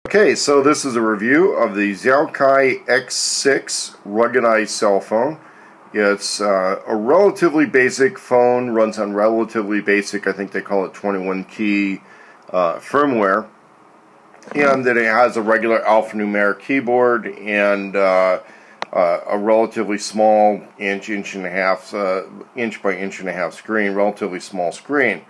Okay, so this is a review of the Xiaocai X6 ruggedized cell phone. It's a relatively basic phone, runs on relatively basic, I think they call it 21 key firmware, and that it has a regular alphanumeric keyboard and a relatively small inch by inch and a half screen, relatively small screen.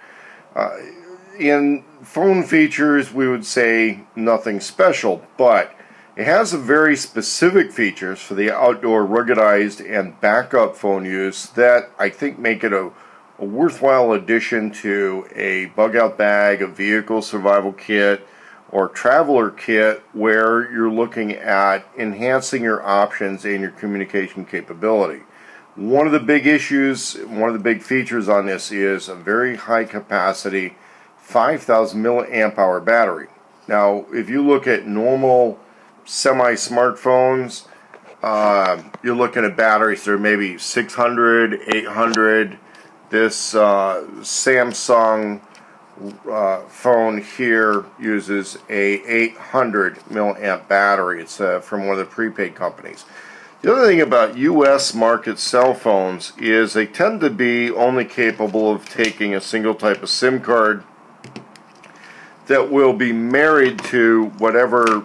In phone features, we would say nothing special, but it has some very specific features for the outdoor ruggedized and backup phone use that I think make it a worthwhile addition to a bug-out bag, a vehicle survival kit, or traveler kit where you're looking at enhancing your options and your communication capability. One of the big issues, one of the big features on this is a very high capacity 5,000 milliamp hour battery. Now, if you look at normal semi-smartphones, you're looking at batteries that are maybe 600, 800. This Samsung phone here uses a 800 milliamp battery. It's from one of the prepaid companies. The other thing about US market cell phones is they tend to be only capable of taking a single type of SIM card that will be married to whatever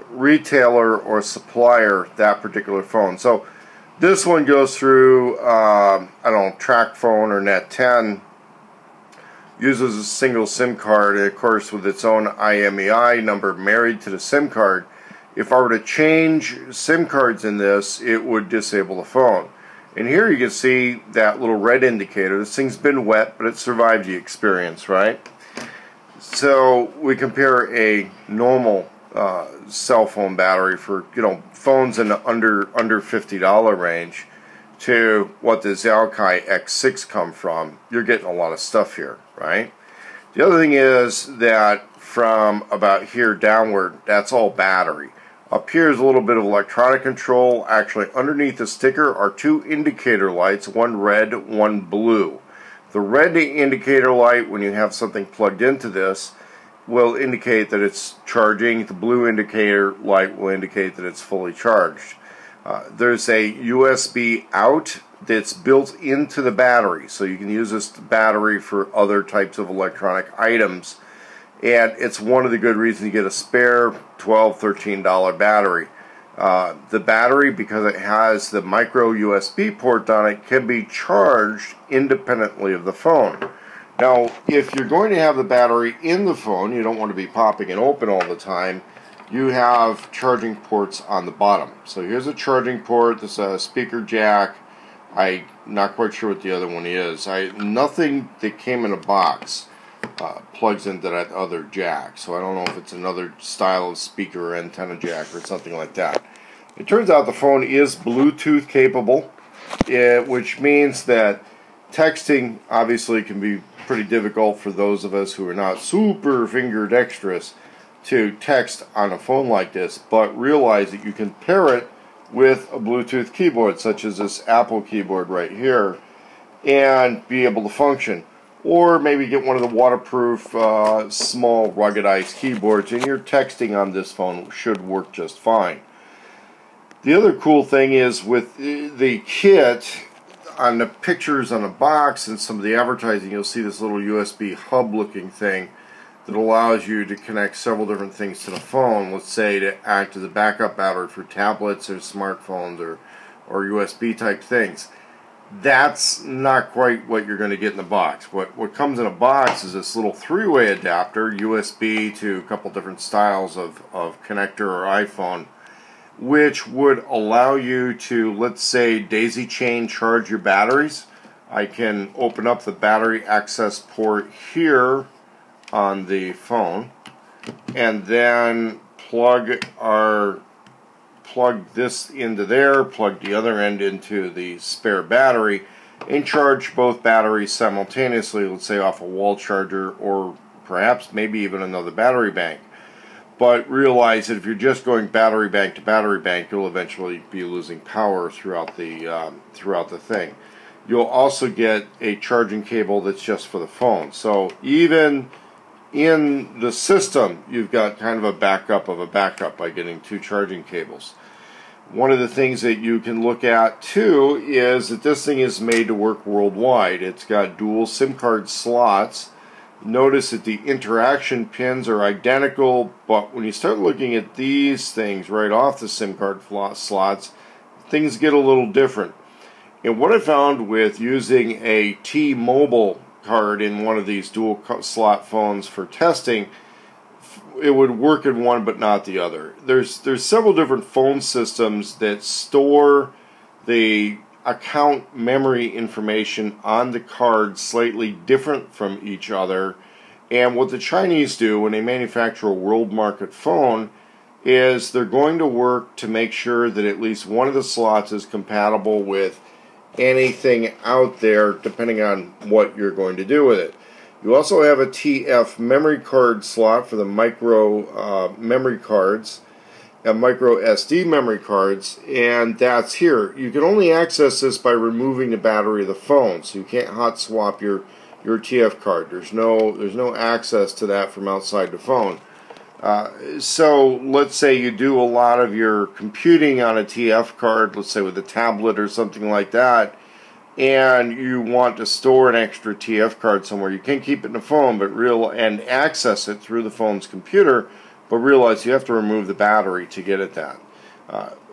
retailer or supplier that particular phone. So this one goes through, I don't know, TracFone or Net10, uses a single SIM card, and of course with its own IMEI number married to the SIM card. If I were to change SIM cards in this, it would disable the phone. And here you can see that little red indicator. This thing's been wet, but it survived the experience, right? So we compare a normal cell phone battery for phones in the under $50 range to what the Xiaocai X6 come from. You're getting a lot of stuff here, right? The other thing is that from about here downward, that's all battery. Up here is a little bit of electronic control. Actually, underneath the sticker are two indicator lights, one red, one blue. The red indicator light, when you have something plugged into this, will indicate that it's charging. The blue indicator light will indicate that it's fully charged. There's a USB out that's built into the battery, so you can use this battery for other types of electronic items. And it's one of the good reasons you get a spare $12, $13 battery. The battery, because it has the micro USB port on it, can be charged independently of the phone. Now, if you're going to have the battery in the phone, you don't want to be popping it open all the time, you have charging ports on the bottom. So here's a charging port, this is a speaker jack. I'm not quite sure what the other one is. Nothing that came in a box plugs into that other jack, so I don't know if it's another style of speaker or antenna jack or something like that. It turns out the phone is Bluetooth capable, which means that texting obviously can be pretty difficult for those of us who are not super finger dexterous to text on a phone like this, but realize that you can pair it with a Bluetooth keyboard such as this Apple keyboard right here and be able to function. Or maybe get one of the waterproof small ruggedized keyboards, and your texting on this phone should work just fine. The other cool thing is with the kit, on the pictures on the box and some of the advertising, you'll see this little USB hub looking thing that allows you to connect several different things to the phone. Let's say to act as a backup battery for tablets or smartphones or USB type things. That's not quite what you're going to get in the box. What comes in a box is this little three-way adapter, USB to a couple different styles of connector or iPhone, which would allow you to, let's say, daisy chain charge your batteries. I can open up the battery access port here on the phone and then plug this into there, plug the other end into the spare battery, and charge both batteries simultaneously, let's say off a wall charger or perhaps maybe even another battery bank. But realize that if you're just going battery bank to battery bank, you'll eventually be losing power throughout the thing. You'll also get a charging cable that's just for the phone. So even in the system, you've got kind of a backup of a backup by getting 2 charging cables. One of the things that you can look at too is that this thing is made to work worldwide. It's got dual SIM card slots. Notice that the interaction pins are identical, but when you start looking at these things right off the SIM card slots, things get a little different. And what I found with using a T-Mobile card in one of these dual slot phones for testing, it would work in one but not the other. There's several different phone systems that store the account memory information on the card slightly different from each other, and what the Chinese do when they manufacture a world market phone is they're going to work to make sure that at least one of the slots is compatible with anything out there depending on what you're going to do with it. You also have a TF memory card slot for the micro memory cards and micro SD memory cards, and that's here. You can only access this by removing the battery of the phone, so you can't hot swap your TF card. There's no access to that from outside the phone. So let's say you do a lot of your computing on a TF card, let's say with a tablet or something like that, and you want to store an extra TF card somewhere. You can't keep it in the phone, and access it through the phone's computer, but realize you have to remove the battery to get at that.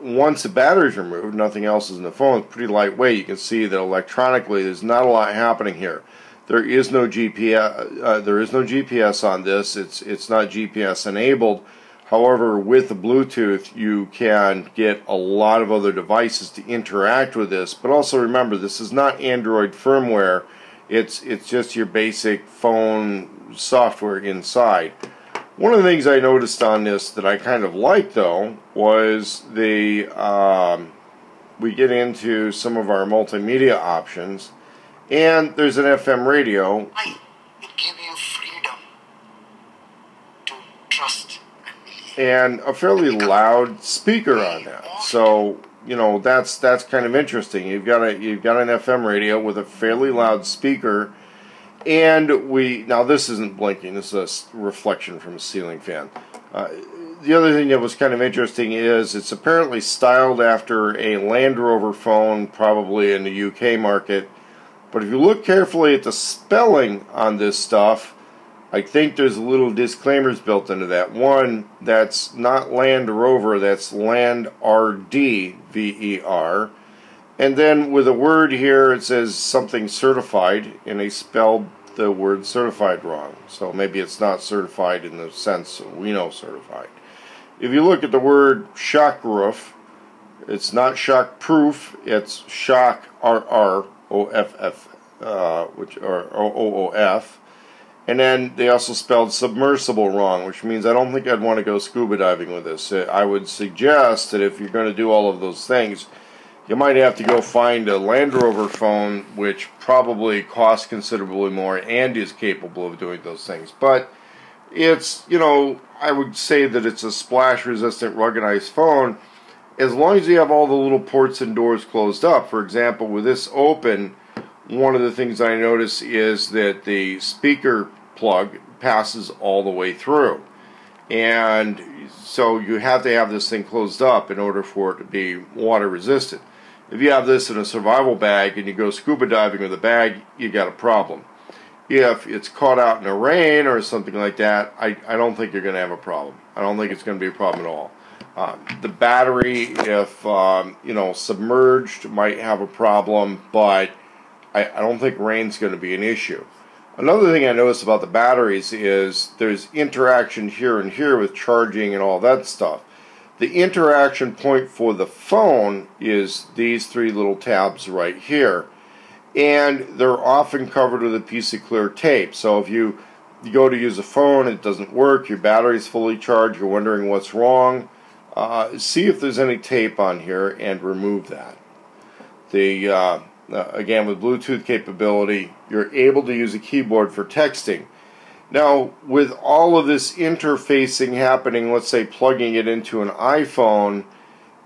Once the battery is removed, nothing else is in the phone. It's pretty lightweight. You can see that electronically there's not a lot happening here. There is no GPS. There is no GPS on this. It's not GPS enabled. However, with the Bluetooth, you can get a lot of other devices to interact with this. But also remember, this is not Android firmware. It's just your basic phone software inside. One of the things I noticed on this that I kind of liked, though, was we get into some of our multimedia options, and there's an FM radio. It gives you freedom to trust and a fairly loud speaker on that. So, you know, that's kind of interesting. You've got an FM radio with a fairly loud speaker, and now this isn't blinking. This is a reflection from a ceiling fan. The other thing that was kind of interesting is it's apparently styled after a Land Rover phone, probably in the UK market. But if you look carefully at the spelling on this stuff, I think there's little disclaimers built into that. One, that's not Land Rover, that's Land RDVER. And then with a word here, it says something certified, and they spelled the word certified wrong. So maybe it's not certified in the sense we know certified. If you look at the word shock roof, it's not shock proof, it's shock RROFF, which are OOF. And then they also spelled submersible wrong, which means I don't think I'd want to go scuba diving with this. I would suggest that if you're going to do all of those things, you might have to go find a Land Rover phone, which probably costs considerably more and is capable of doing those things. But it's, you know, I would say that it's a splash-resistant, ruggedized phone, as long as you have all the little ports and doors closed up. For example, with this open, one of the things I notice is that the speaker plug passes all the way through. And so you have to have this thing closed up in order for it to be water resistant. If you have this in a survival bag and you go scuba diving with a bag, you got a problem. If it's caught out in the rain or something like that, I don't think you're going to have a problem. I don't think it's going to be a problem at all. The battery, if you know, submerged, might have a problem, but I don't think rain's going to be an issue. Another thing I noticed about the batteries is there's interaction here and here with charging and all that stuff. The interaction point for the phone is these three little tabs right here. And they're often covered with a piece of clear tape. So if you go to use a phone, it doesn't work, your battery's fully charged, you're wondering what's wrong, see if there's any tape on here and remove that. Again, with Bluetooth capability, you're able to use a keyboard for texting. Now, with all of this interfacing happening, let's say plugging it into an iPhone,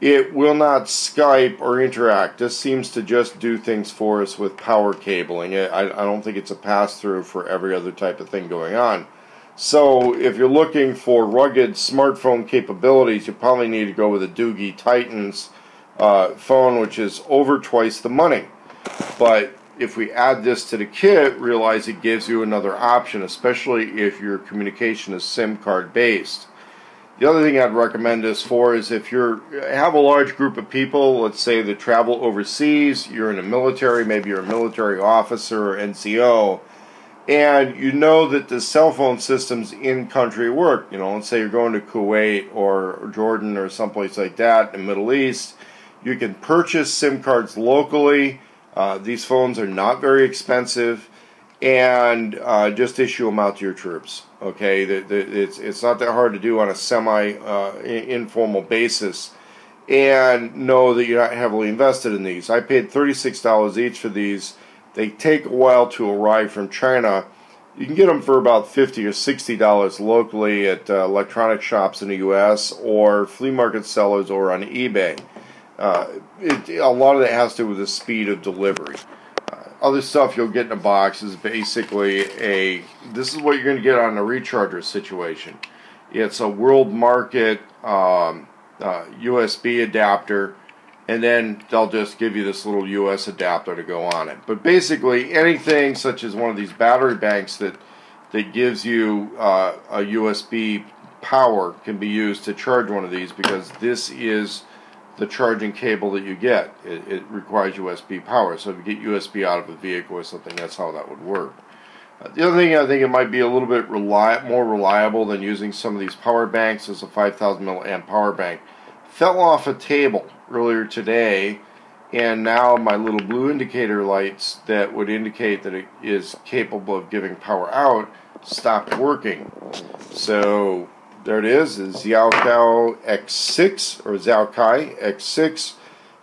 it will not Skype or interact. This seems to just do things for us with power cabling. I don't think it's a pass-through for every other type of thing going on. So if you're looking for rugged smartphone capabilities, you probably need to go with a Doogie Titans phone, which is over twice the money. But if we add this to the kit, realize it gives you another option, especially if your communication is SIM card based. The other thing I'd recommend this for is if you have a large group of people, let's say that travel overseas, you're in the military, maybe you're a military officer or NCO, and you know that the cell phone systems in country work. You know, let's say you're going to Kuwait or Jordan or someplace like that in the Middle East. You can purchase SIM cards locally. These phones are not very expensive, and just issue them out to your troops. Okay, it's not that hard to do on a semi-informal basis, and know that you're not heavily invested in these. I paid $36 each for these. They take a while to arrive from China. You can get them for about $50 or $60 locally at electronic shops in the U.S. or flea market sellers or on eBay. A lot of that has to do with the speed of delivery. Other stuff you'll get in a box is basically this is what you're going to get on a recharger situation. It's a world market USB adapter, and then they'll just give you this little US adapter to go on it. But basically anything such as one of these battery banks that gives you a USB power can be used to charge one of these, because this is the charging cable that you get. It requires USB power. So if you get USB out of a vehicle or something, that's how that would work. The other thing, I think it might be a little bit more reliable than using some of these power banks is a 5,000 milliamp power bank. Fell off a table earlier today, and now my little blue indicator lights that would indicate that it is capable of giving power out stopped working. So there it is, the Xiaocai X6 or Xiaocai X6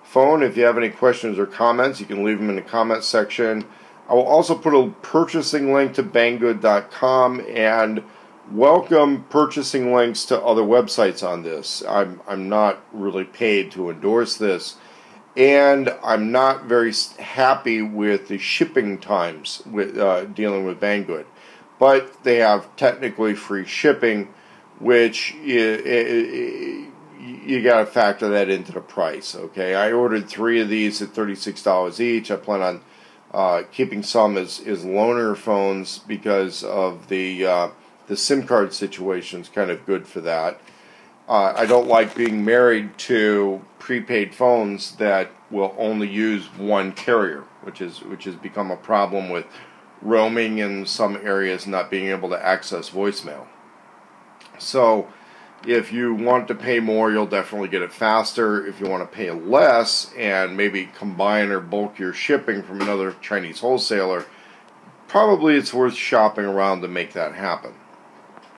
phone. If you have any questions or comments, you can leave them in the comment section. I will also put a purchasing link to Bangood.com and welcome purchasing links to other websites on this. I'm not really paid to endorse this, and I'm not very happy with the shipping times with dealing with Bangood. But they have technically free shipping, which you got to factor that into the price. Okay, I ordered 3 of these at $36 each. I plan on keeping some as loaner phones because of the SIM card situation is kind of good for that. I don't like being married to prepaid phones that will only use one carrier, which has become a problem with roaming in some areas, not being able to access voicemail. So if you want to pay more, you'll definitely get it faster. If you want to pay less and maybe combine or bulk your shipping from another Chinese wholesaler, probably it's worth shopping around to make that happen.